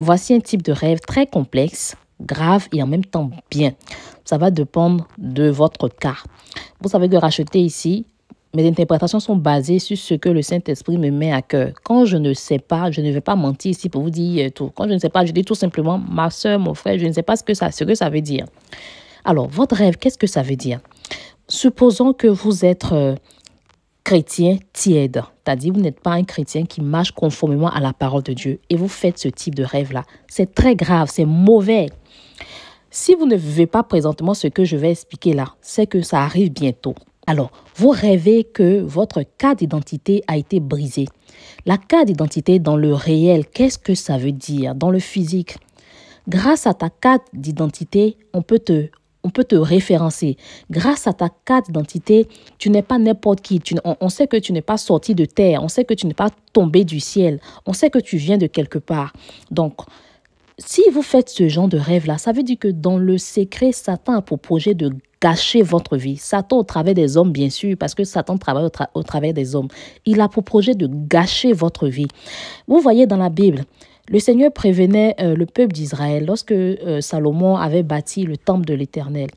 Voici un type de rêve très complexe, grave et en même temps bien. Ça va dépendre de votre cas. Vous savez que racheter ici, mes interprétations sont basées sur ce que le Saint-Esprit me met à cœur. Quand je ne sais pas, je ne vais pas mentir ici pour vous dire tout. Quand je ne sais pas, je dis tout simplement, ma soeur, mon frère, je ne sais pas ce que ça veut dire. Alors, votre rêve, qu'est-ce que ça veut dire? Supposons que vous êtes chrétien tiède, c'est-à-dire vous n'êtes pas un chrétien qui marche conformément à la parole de Dieu et vous faites ce type de rêve-là. C'est très grave, c'est mauvais. Si vous ne vivez pas présentement ce que je vais expliquer là, c'est que ça arrive bientôt. Alors, vous rêvez que votre carte d'identité a été brisée. La carte d'identité dans le réel, qu'est-ce que ça veut dire dans le physique? Grâce à ta carte d'identité, on peut te référencer. Grâce à ta carte d'identité, tu n'es pas n'importe qui. On sait que tu n'es pas sorti de terre. On sait que tu n'es pas tombé du ciel. On sait que tu viens de quelque part. Donc, si vous faites ce genre de rêve-là, ça veut dire que dans le secret, Satan a pour projet de gâcher votre vie. Satan au travers des hommes, bien sûr, parce que Satan travaille au travers des hommes. Il a pour projet de gâcher votre vie. Vous voyez dans la Bible, le Seigneur prévenait le peuple d'Israël lorsque Salomon avait bâti le temple de l'Éternel.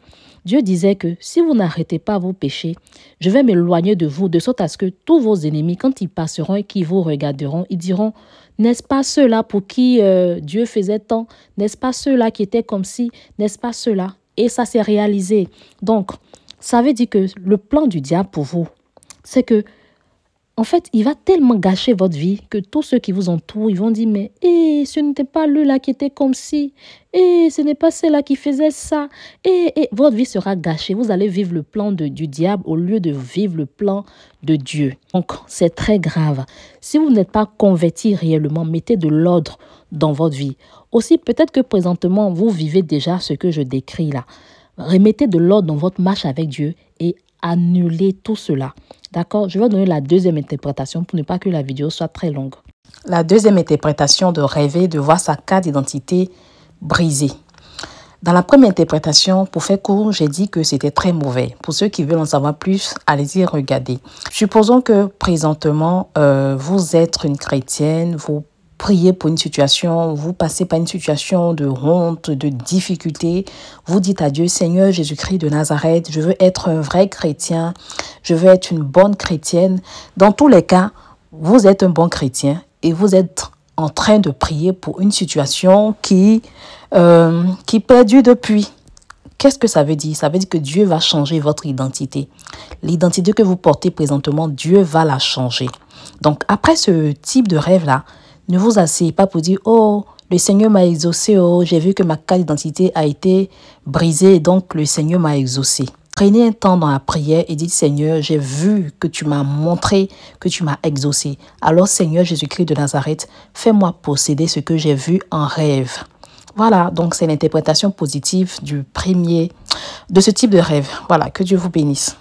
Dieu disait que si vous n'arrêtez pas vos péchés, je vais m'éloigner de vous, de sorte à ce que tous vos ennemis, quand ils passeront et qu'ils vous regarderont, ils diront, n'est-ce pas ceux-là pour qui Dieu faisait tant? N'est-ce pas ceux-là qui étaient comme si? N'est-ce pas ceux-là? Et ça s'est réalisé. Donc, ça veut dire que le plan du diable pour vous, c'est que en fait, il va tellement gâcher votre vie que tous ceux qui vous entourent, ils vont dire, mais ce n'était pas lui là qui était comme ci, ce n'est pas celle-là qui faisait ça, votre vie sera gâchée. Vous allez vivre le plan du diable au lieu de vivre le plan de Dieu. Donc, c'est très grave. Si vous n'êtes pas converti réellement, mettez de l'ordre dans votre vie. Aussi, peut-être que présentement, vous vivez déjà ce que je décris là. Remettez de l'ordre dans votre marche avec Dieu et annulez tout cela. D'accord? Je vais donner la deuxième interprétation pour ne pas que la vidéo soit très longue. La deuxième interprétation de rêver, de voir sa carte d'identité brisée. Dans la première interprétation, pour faire court, j'ai dit que c'était très mauvais. Pour ceux qui veulent en savoir plus, allez-y regarder. Supposons que présentement, vous êtes une chrétienne, vous priez pour une situation, vous passez par une situation de honte, de difficulté. Vous dites à Dieu, Seigneur Jésus-Christ de Nazareth, je veux être un vrai chrétien, je veux être une bonne chrétienne. Dans tous les cas, vous êtes un bon chrétien et vous êtes en train de prier pour une situation qui perdure depuis. Qu'est-ce que ça veut dire? Ça veut dire que Dieu va changer votre identité. L'identité que vous portez présentement, Dieu va la changer. Donc, après ce type de rêve-là, ne vous asseyez pas pour dire « Oh, le Seigneur m'a exaucé, oh, j'ai vu que ma carte d'identité a été brisée, donc le Seigneur m'a exaucé. » Prenez un temps dans la prière et dites « Seigneur, j'ai vu que tu m'as montré, que tu m'as exaucé. Alors Seigneur Jésus-Christ de Nazareth, fais-moi posséder ce que j'ai vu en rêve. » Voilà, donc c'est l'interprétation positive de ce type de rêve. Voilà, que Dieu vous bénisse.